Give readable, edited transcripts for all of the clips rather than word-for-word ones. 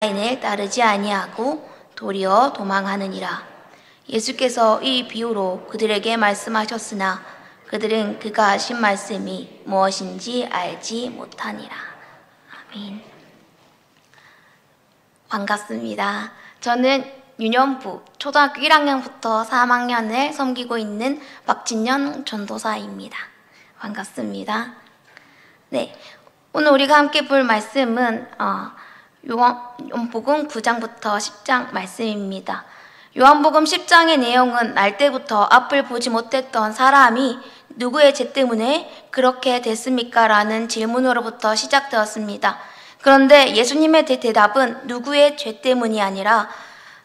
인을 따르지 아니하고 도리어 도망하느니라. 예수께서 이 비유로 그들에게 말씀하셨으나 그들은 그가 하신 말씀이 무엇인지 알지 못하니라. 아멘. 반갑습니다. 저는 유년부 초등학교 1학년부터 3학년을 섬기고 있는 박진연 전도사입니다. 반갑습니다. 네, 오늘 우리가 함께 볼 말씀은 요한복음 9장부터 10장 말씀입니다. 요한복음 10장의 내용은 날 때부터 앞을 보지 못했던 사람이 누구의 죄 때문에 그렇게 됐습니까? 라는 질문으로부터 시작되었습니다. 그런데 예수님의 대답은 누구의 죄 때문이 아니라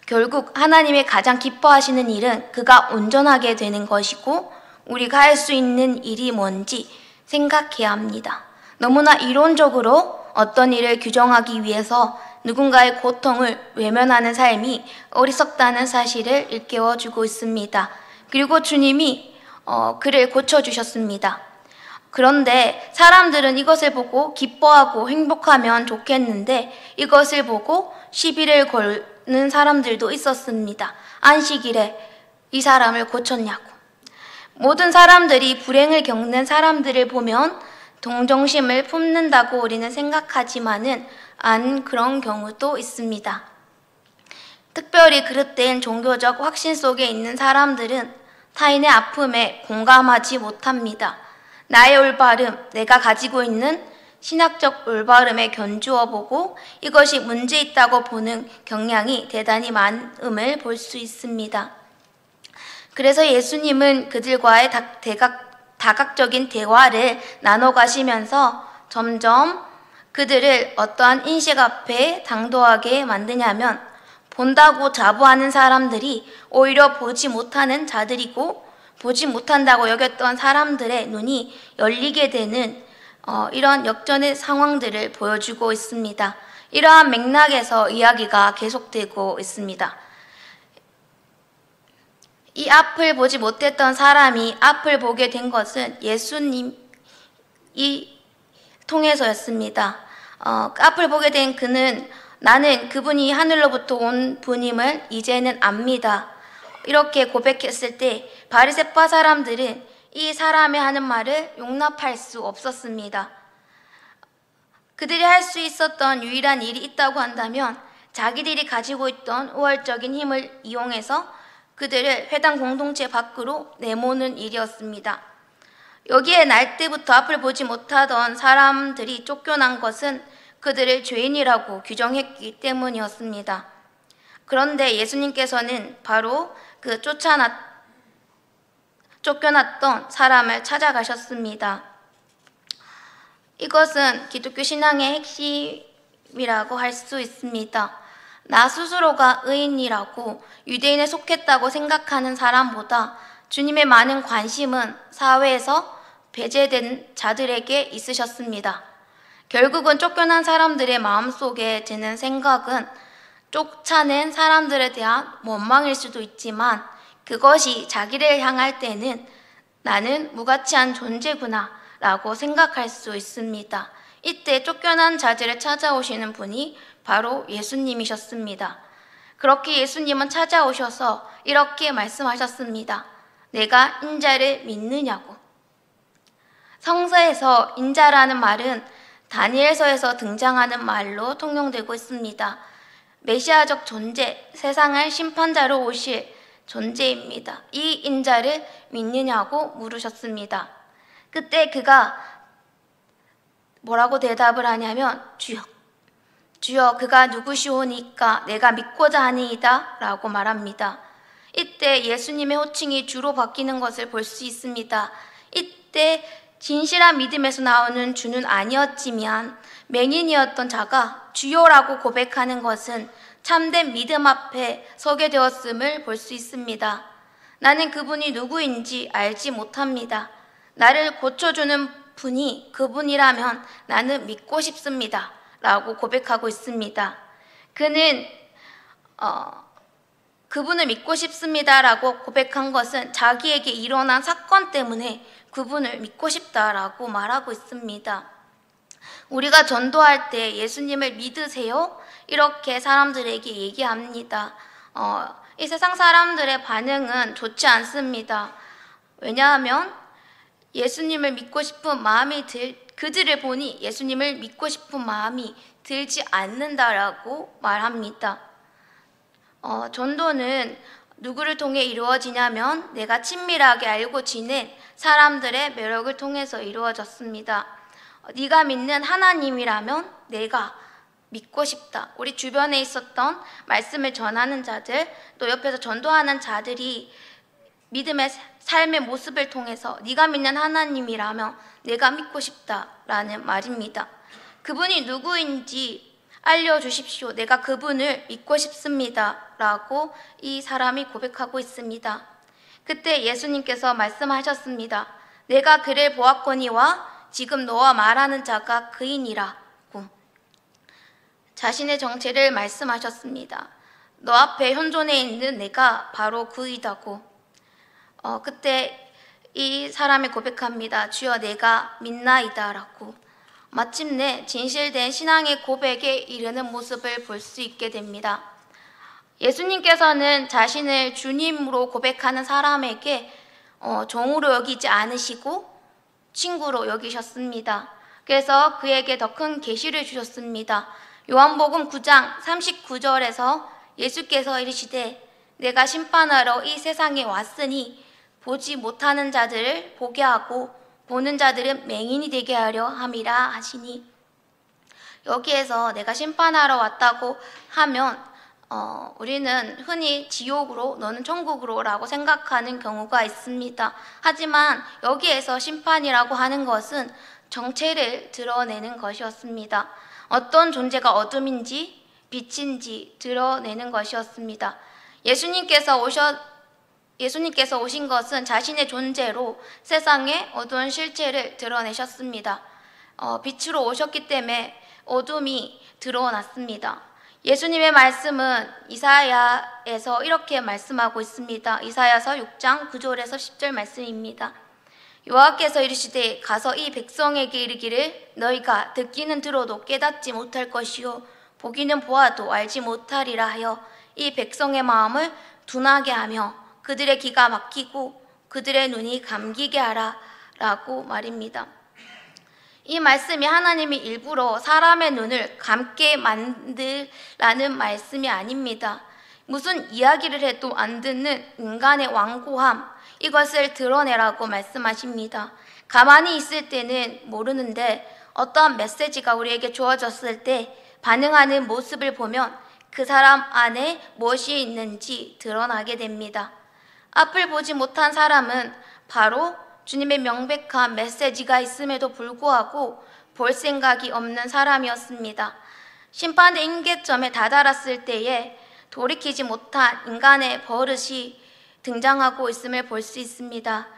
결국 하나님의 가장 기뻐하시는 일은 그가 온전하게 되는 것이고 우리가 할 수 있는 일이 뭔지 생각해야 합니다. 너무나 이론적으로 어떤 일을 규정하기 위해서 누군가의 고통을 외면하는 삶이 어리석다는 사실을 일깨워주고 있습니다. 그리고 주님이 그를 고쳐주셨습니다. 그런데 사람들은 이것을 보고 기뻐하고 행복하면 좋겠는데 이것을 보고 시비를 거는 사람들도 있었습니다. 안식일에 이 사람을 고쳤냐고. 모든 사람들이 불행을 겪는 사람들을 보면 동정심을 품는다고 우리는 생각하지만은 안 그런 경우도 있습니다. 특별히 그릇된 종교적 확신 속에 있는 사람들은 타인의 아픔에 공감하지 못합니다. 나의 올바름, 내가 가지고 있는 신학적 올바름에 견주어 보고 이것이 문제 있다고 보는 경향이 대단히 많음을 볼 수 있습니다. 그래서 예수님은 그들과의 다각적인 대화를 나눠 가시면서 점점 그들을 어떠한 인식 앞에 당도하게 만드냐면 본다고 자부하는 사람들이 오히려 보지 못하는 자들이고 보지 못한다고 여겼던 사람들의 눈이 열리게 되는 이런 역전의 상황들을 보여주고 있습니다. 이러한 맥락에서 이야기가 계속되고 있습니다. 이 앞을 보지 못했던 사람이 앞을 보게 된 것은 예수님이 통해서였습니다. 앞을 보게 된 그는 나는 그분이 하늘로부터 온 분임을 이제는 압니다. 이렇게 고백했을 때 바리새파 사람들은 이 사람이 하는 말을 용납할 수 없었습니다. 그들이 할 수 있었던 유일한 일이 있다고 한다면 자기들이 가지고 있던 우월적인 힘을 이용해서 그들을 회당 공동체 밖으로 내모는 일이었습니다. 여기에 날 때부터 앞을 보지 못하던 사람들이 쫓겨난 것은 그들을 죄인이라고 규정했기 때문이었습니다. 그런데 예수님께서는 바로 그 쫓겨났던 사람을 찾아가셨습니다. 이것은 기독교 신앙의 핵심이라고 할 수 있습니다. 나 스스로가 의인이라고 유대인에 속했다고 생각하는 사람보다 주님의 많은 관심은 사회에서 배제된 자들에게 있으셨습니다. 결국은 쫓겨난 사람들의 마음속에 드는 생각은 쫓아낸 사람들에 대한 원망일 수도 있지만 그것이 자기를 향할 때는 나는 무가치한 존재구나 라고 생각할 수 있습니다. 이때 쫓겨난 자들을 찾아오시는 분이 바로 예수님이셨습니다. 그렇게 예수님은 찾아오셔서 이렇게 말씀하셨습니다. 내가 인자를 믿느냐고. 성서에서 인자라는 말은 다니엘서에서 등장하는 말로 통용되고 있습니다. 메시아적 존재, 세상을 심판자로 오실 존재입니다. 이 인자를 믿느냐고 물으셨습니다. 그때 그가 뭐라고 대답을 하냐면 주여 그가 누구시오니까 내가 믿고자 하니이다 라고 말합니다. 이때 예수님의 호칭이 주로 바뀌는 것을 볼 수 있습니다. 이때 진실한 믿음에서 나오는 주는 아니었지만 맹인이었던 자가 주여라고 고백하는 것은 참된 믿음 앞에 서게 되었음을 볼 수 있습니다. 나는 그분이 누구인지 알지 못합니다. 나를 고쳐주는 분이 그분이라면 나는 믿고 싶습니다. 라고 고백하고 있습니다. 그는 그분을 믿고 싶습니다 라고 고백한 것은 자기에게 일어난 사건 때문에 그분을 믿고 싶다라고 말하고 있습니다. 우리가 전도할 때 예수님을 믿으세요? 이렇게 사람들에게 얘기합니다. 이 세상 사람들의 반응은 좋지 않습니다. 왜냐하면 예수님을 믿고 싶은 마음이 그들을 보니 예수님을 믿고 싶은 마음이 들지 않는다라고 말합니다. 전도는 누구를 통해 이루어지냐면 내가 친밀하게 알고 지낸 사람들의 매력을 통해서 이루어졌습니다. 네가 믿는 하나님이라면 내가 믿고 싶다. 우리 주변에 있었던 말씀을 전하는 자들, 또 옆에서 전도하는 자들이 믿음의 삶의 모습을 통해서 네가 믿는 하나님이라면 내가 믿고 싶다라는 말입니다. 그분이 누구인지 알려주십시오. 내가 그분을 믿고 싶습니다. 라고 이 사람이 고백하고 있습니다. 그때 예수님께서 말씀하셨습니다. 내가 그를 보았거니와 지금 너와 말하는 자가 그이니라고 자신의 정체를 말씀하셨습니다. 너 앞에 현존해 있는 내가 바로 그이다고. 그때 이 사람이 고백합니다. 주여 내가 믿나이다라고. 마침내 진실된 신앙의 고백에 이르는 모습을 볼 수 있게 됩니다. 예수님께서는 자신을 주님으로 고백하는 사람에게 종으로 여기지 않으시고 친구로 여기셨습니다. 그래서 그에게 더 큰 계시를 주셨습니다. 요한복음 9장 39절에서 예수께서 이르시되 내가 심판하러 이 세상에 왔으니 보지 못하는 자들을 보게 하고 보는 자들은 맹인이 되게 하려 함이라 하시니, 여기에서 내가 심판하러 왔다고 하면 우리는 흔히 지옥으로 너는 천국으로 라고 생각하는 경우가 있습니다. 하지만 여기에서 심판이라고 하는 것은 정체를 드러내는 것이었습니다. 어떤 존재가 어둠인지 빛인지 드러내는 것이었습니다. 예수님께서 오신 것은 자신의 존재로 세상의 어두운 실체를 드러내셨습니다. 빛으로 오셨기 때문에 어둠이 드러났습니다. 예수님의 말씀은 이사야에서 이렇게 말씀하고 있습니다. 이사야서 6장 9절에서 10절 말씀입니다. 여호와께서 이르시되 가서 이 백성에게 이르기를 너희가 듣기는 들어도 깨닫지 못할 것이요 보기는 보아도 알지 못하리라 하여 이 백성의 마음을 둔하게 하며 그들의 귀가 막히고 그들의 눈이 감기게 하라 라고 말입니다. 이 말씀이 하나님이 일부러 사람의 눈을 감게 만들라는 말씀이 아닙니다. 무슨 이야기를 해도 안 듣는 인간의 완고함, 이것을 드러내라고 말씀하십니다. 가만히 있을 때는 모르는데 어떠한 메시지가 우리에게 주어졌을 때 반응하는 모습을 보면 그 사람 안에 무엇이 있는지 드러나게 됩니다. 앞을 보지 못한 사람은 바로 주님의 명백한 메시지가 있음에도 불구하고 볼 생각이 없는 사람이었습니다. 심판의 임계점에 다다랐을 때에 돌이키지 못한 인간의 버릇이 등장하고 있음을 볼 수 있습니다.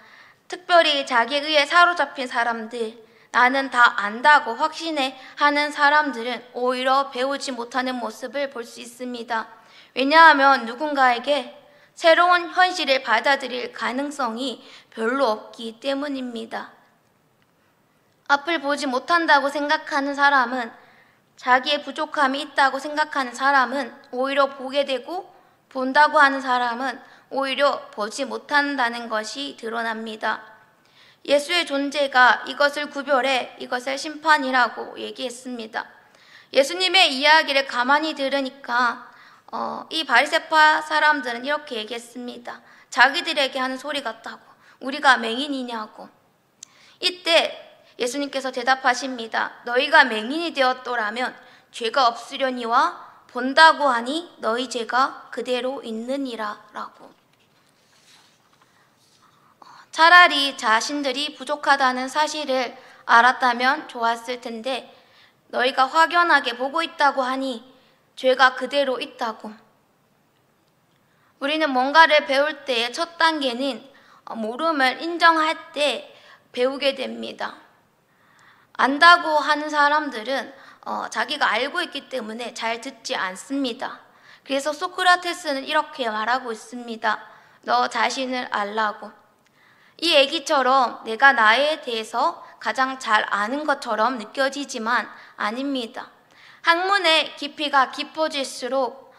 특별히 자기에 의해 사로잡힌 사람들, 나는 다 안다고 확신해 하는 사람들은 오히려 배우지 못하는 모습을 볼 수 있습니다. 왜냐하면 누군가에게 새로운 현실을 받아들일 가능성이 별로 없기 때문입니다. 앞을 보지 못한다고 생각하는 사람은, 자기의 부족함이 있다고 생각하는 사람은 오히려 보게 되고, 본다고 하는 사람은 오히려 보지 못한다는 것이 드러납니다. 예수의 존재가 이것을 구별해 이것을 심판이라고 얘기했습니다. 예수님의 이야기를 가만히 들으니까 이 바리새파 사람들은 이렇게 얘기했습니다. 자기들에게 하는 소리 같다고. 우리가 맹인이냐고. 이때 예수님께서 대답하십니다. 너희가 맹인이 되었더라면 죄가 없으려니와 본다고 하니 너희 죄가 그대로 있느니라 라고. 차라리 자신들이 부족하다는 사실을 알았다면 좋았을 텐데 너희가 확연하게 보고 있다고 하니 죄가 그대로 있다고. 우리는 뭔가를 배울 때의 첫 단계는 모름을 인정할 때 배우게 됩니다. 안다고 하는 사람들은 자기가 알고 있기 때문에 잘 듣지 않습니다. 그래서 소크라테스는 이렇게 말하고 있습니다. 너 자신을 알라고. 이 얘기처럼 내가 나에 대해서 가장 잘 아는 것처럼 느껴지지만 아닙니다. 학문의 깊이가 깊어질수록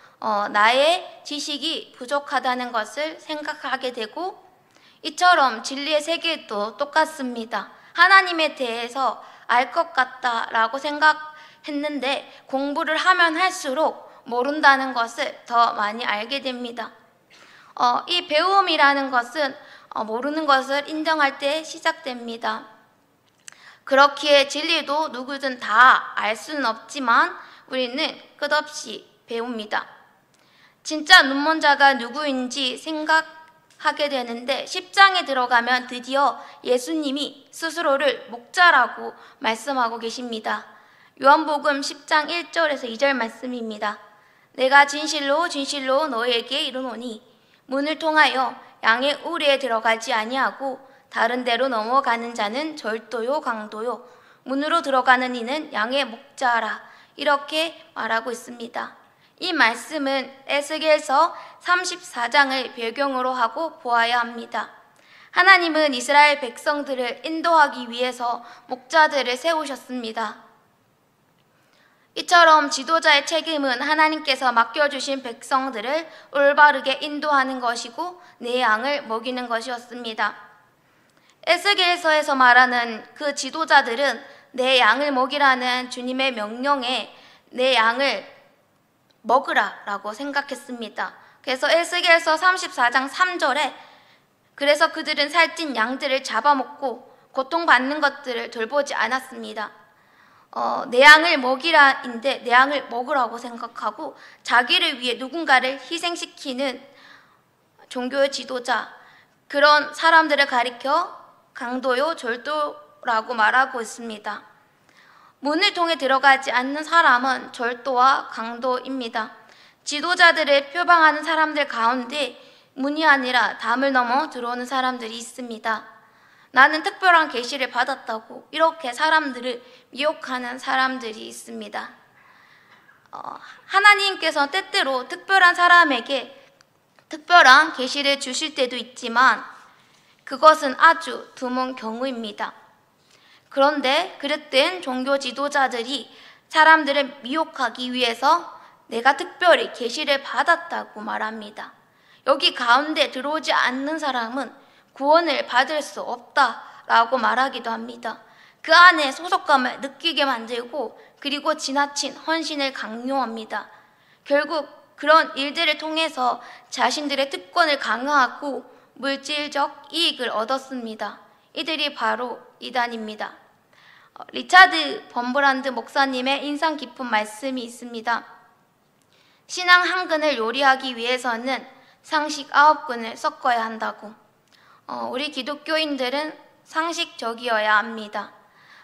나의 지식이 부족하다는 것을 생각하게 되고, 이처럼 진리의 세계도 똑같습니다. 하나님에 대해서 알 것 같다라고 생각했는데 공부를 하면 할수록 모른다는 것을 더 많이 알게 됩니다. 이 배움이라는 것은 모르는 것을 인정할 때 시작됩니다. 그렇기에 진리도 누구든 다 알 수는 없지만 우리는 끝없이 배웁니다. 진짜 눈먼자가 누구인지 생각하게 되는데 10장에 들어가면 드디어 예수님이 스스로를 목자라고 말씀하고 계십니다. 요한복음 10장 1절에서 2절 말씀입니다. 내가 진실로 진실로 너희에게 이르노니 문을 통하여 양의 우리에 들어가지 아니하고 다른 데로 넘어가는 자는 절도요 강도요 문으로 들어가는 이는 양의 목자라, 이렇게 말하고 있습니다. 이 말씀은 에스겔서 34장을 배경으로 하고 보아야 합니다. 하나님은 이스라엘 백성들을 인도하기 위해서 목자들을 세우셨습니다. 이처럼 지도자의 책임은 하나님께서 맡겨주신 백성들을 올바르게 인도하는 것이고 내 양을 먹이는 것이었습니다. 에스겔서에서 말하는 그 지도자들은 내 양을 먹이라는 주님의 명령에 내 양을 먹으라라고 생각했습니다. 그래서 에스겔서 34장 3절에 그래서 그들은 살찐 양들을 잡아먹고 고통받는 것들을 돌보지 않았습니다. 내 양을 먹이라인데 내 양을 먹으라고 생각하고 자기를 위해 누군가를 희생시키는 종교의 지도자, 그런 사람들을 가리켜 강도요 절도라고 말하고 있습니다. 문을 통해 들어가지 않는 사람은 절도와 강도입니다. 지도자들을 표방하는 사람들 가운데 문이 아니라 담을 넘어 들어오는 사람들이 있습니다. 나는 특별한 계시를 받았다고 이렇게 사람들을 미혹하는 사람들이 있습니다. 하나님께서 때때로 특별한 사람에게 특별한 계시를 주실 때도 있지만 그것은 아주 드문 경우입니다. 그런데 그릇된 종교 지도자들이 사람들을 미혹하기 위해서 내가 특별히 계시를 받았다고 말합니다. 여기 가운데 들어오지 않는 사람은 구원을 받을 수 없다라고 말하기도 합니다. 그 안에 소속감을 느끼게 만들고 그리고 지나친 헌신을 강요합니다. 결국 그런 일들을 통해서 자신들의 특권을 강화하고 물질적 이익을 얻었습니다. 이들이 바로 이단입니다. 리차드 범브란드 목사님의 인상 깊은 말씀이 있습니다. 신앙 한 근을 요리하기 위해서는 상식 9근을 섞어야 한다고. 우리 기독교인들은 상식적이어야 합니다.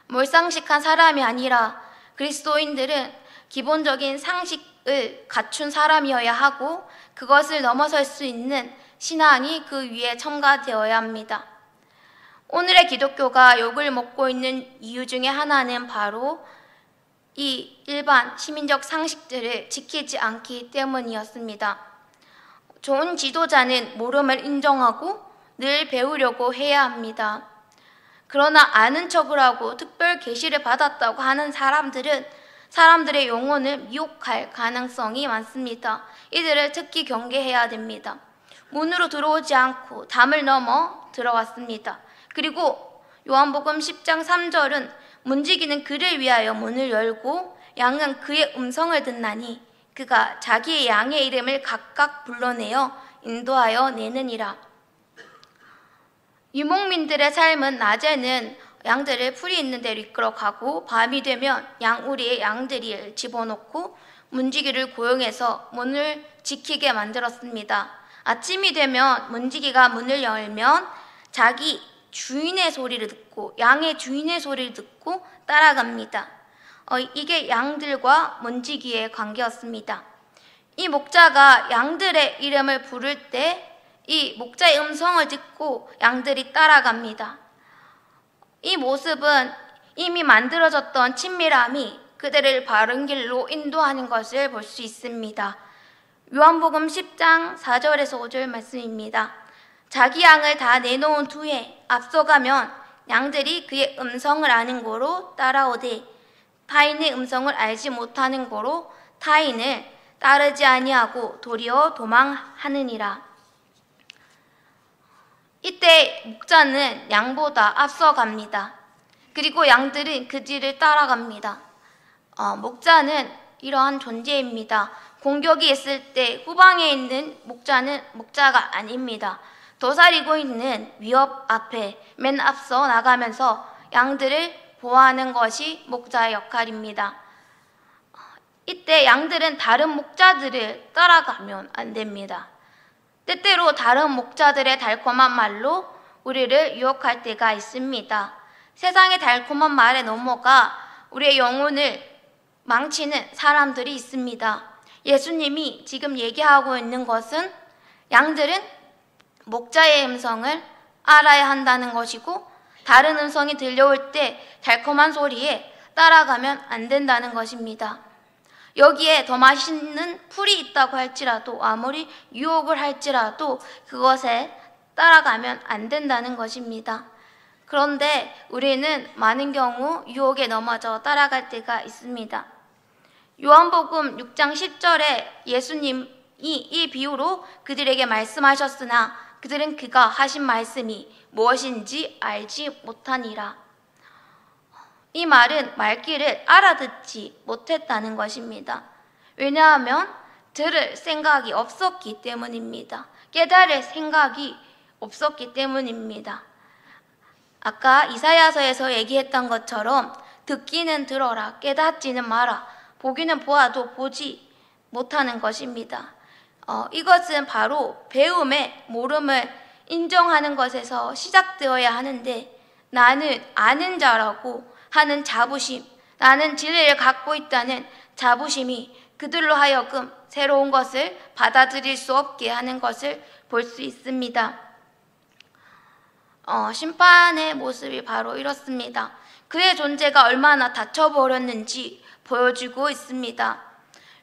몰상식한 사람이 아니라 그리스도인들은 기본적인 상식을 갖춘 사람이어야 하고 그것을 넘어설 수 있는 신앙이 그 위에 첨가되어야 합니다. 오늘의 기독교가 욕을 먹고 있는 이유 중에 하나는 바로 이 일반 시민적 상식들을 지키지 않기 때문이었습니다. 좋은 지도자는 모름을 인정하고 늘 배우려고 해야 합니다. 그러나 아는 척을 하고 특별 계시를 받았다고 하는 사람들은 사람들의 영혼을 미혹할 가능성이 많습니다. 이들을 특히 경계해야 됩니다. 문으로 들어오지 않고 담을 넘어 들어왔습니다. 그리고 요한복음 10장 3절은 문지기는 그를 위하여 문을 열고 양은 그의 음성을 듣나니 그가 자기의 양의 이름을 각각 불러내어 인도하여 내느니라. 유목민들의 삶은 낮에는 양들을 풀이 있는 데로 이끌어가고 밤이 되면 양우리에 양들을 집어넣고 문지기를 고용해서 문을 지키게 만들었습니다. 아침이 되면 문지기가 문을 열면 자기 주인의 소리를 듣고 양의 주인의 소리를 듣고 따라갑니다. 이게 양들과 문지기의 관계였습니다. 이 목자가 양들의 이름을 부를 때 이 목자의 음성을 듣고 양들이 따라갑니다. 이 모습은 이미 만들어졌던 친밀함이 그들을 바른 길로 인도하는 것을 볼 수 있습니다. 요한복음 10장 4절에서 5절 말씀입니다. 자기 양을 다 내놓은 후에 앞서가면 양들이 그의 음성을 아는 고로 따라오되 타인의 음성을 알지 못하는 거로 타인을 따르지 아니하고 도리어 도망하느니라. 이때 목자는 양보다 앞서갑니다. 그리고 양들은 그 뒤를 따라갑니다. 목자는 이러한 존재입니다. 공격이 있을 때 후방에 있는 목자는 목자가 아닙니다. 도사리고 있는 위협 앞에 맨 앞서 나가면서 양들을 보호하는 것이 목자의 역할입니다. 이때 양들은 다른 목자들을 따라가면 안 됩니다. 때때로 다른 목자들의 달콤한 말로 우리를 유혹할 때가 있습니다. 세상의 달콤한 말에 넘어가 우리의 영혼을 망치는 사람들이 있습니다. 예수님이 지금 얘기하고 있는 것은 양들은 목자의 음성을 알아야 한다는 것이고, 다른 음성이 들려올 때 달콤한 소리에 따라가면 안 된다는 것입니다. 여기에 더 맛있는 풀이 있다고 할지라도, 아무리 유혹을 할지라도 그것에 따라가면 안 된다는 것입니다. 그런데 우리는 많은 경우 유혹에 넘어져 따라갈 때가 있습니다. 요한복음 6장 10절에 예수님이 이 비유로 그들에게 말씀하셨으나 그들은 그가 하신 말씀이 무엇인지 알지 못하니라. 이 말은 말귀를 알아듣지 못했다는 것입니다. 왜냐하면 들을 생각이 없었기 때문입니다. 깨달을 생각이 없었기 때문입니다. 아까 이사야서에서 얘기했던 것처럼 듣기는 들어라, 깨닫지는 마라, 보기는 보아도 보지 못하는 것입니다. 이것은 바로 배움의 모름을 인정하는 것에서 시작되어야 하는데, 나는 아는 자라고 하는 자부심, 나는 진리를 갖고 있다는 자부심이 그들로 하여금 새로운 것을 받아들일 수 없게 하는 것을 볼 수 있습니다. 심판의 모습이 바로 이렇습니다. 그의 존재가 얼마나 닫혀버렸는지 보여주고 있습니다.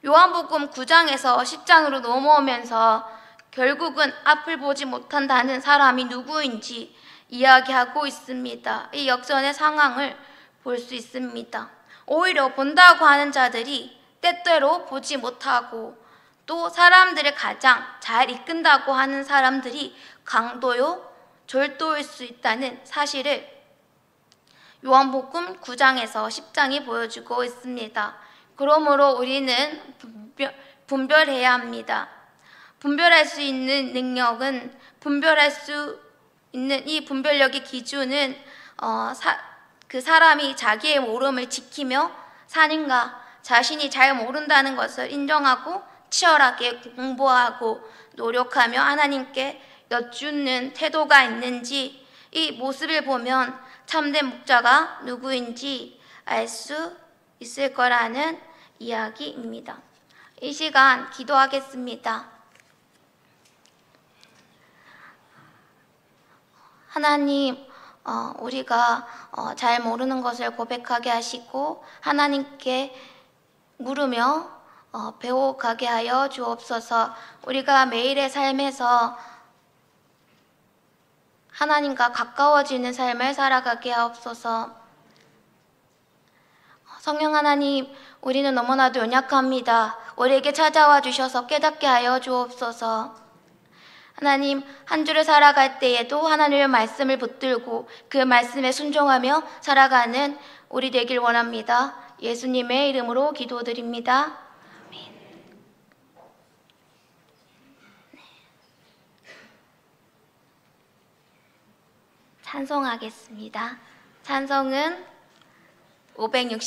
요한복음 9장에서 10장으로 넘어오면서 결국은 앞을 보지 못한다는 사람이 누구인지 이야기하고 있습니다. 이 역전의 상황을 볼 수 있습니다. 오히려 본다고 하는 자들이 때때로 보지 못하고, 또 사람들을 가장 잘 이끈다고 하는 사람들이 강도요, 졸도일 수 있다는 사실을 요한복음 9장에서 10장이 보여주고 있습니다. 그러므로 우리는 분별해야 합니다. 분별할 수 있는 능력은, 분별할 수 있는 이 분별력의 기준은 그 사람이 자기의 모름을 지키며 사는가, 자신이 잘 모른다는 것을 인정하고 치열하게 공부하고 노력하며 하나님께 여쭙는 태도가 있는지, 이 모습을 보면 참된 목자가 누구인지 알 수 있을 거라는 이야기입니다. 이 시간 기도하겠습니다. 하나님, 우리가 잘 모르는 것을 고백하게 하시고 하나님께 물으며 배워가게 하여 주옵소서. 우리가 매일의 삶에서 하나님과 가까워지는 삶을 살아가게 하옵소서. 성령 하나님, 우리는 너무나도 연약합니다. 우리에게 찾아와 주셔서 깨닫게 하여 주옵소서. 하나님, 한 주를 살아갈 때에도 하나님의 말씀을 붙들고 그 말씀에 순종하며 살아가는 우리 되길 원합니다. 예수님의 이름으로 기도드립니다. 아멘. 찬송하겠습니다. 찬송은 560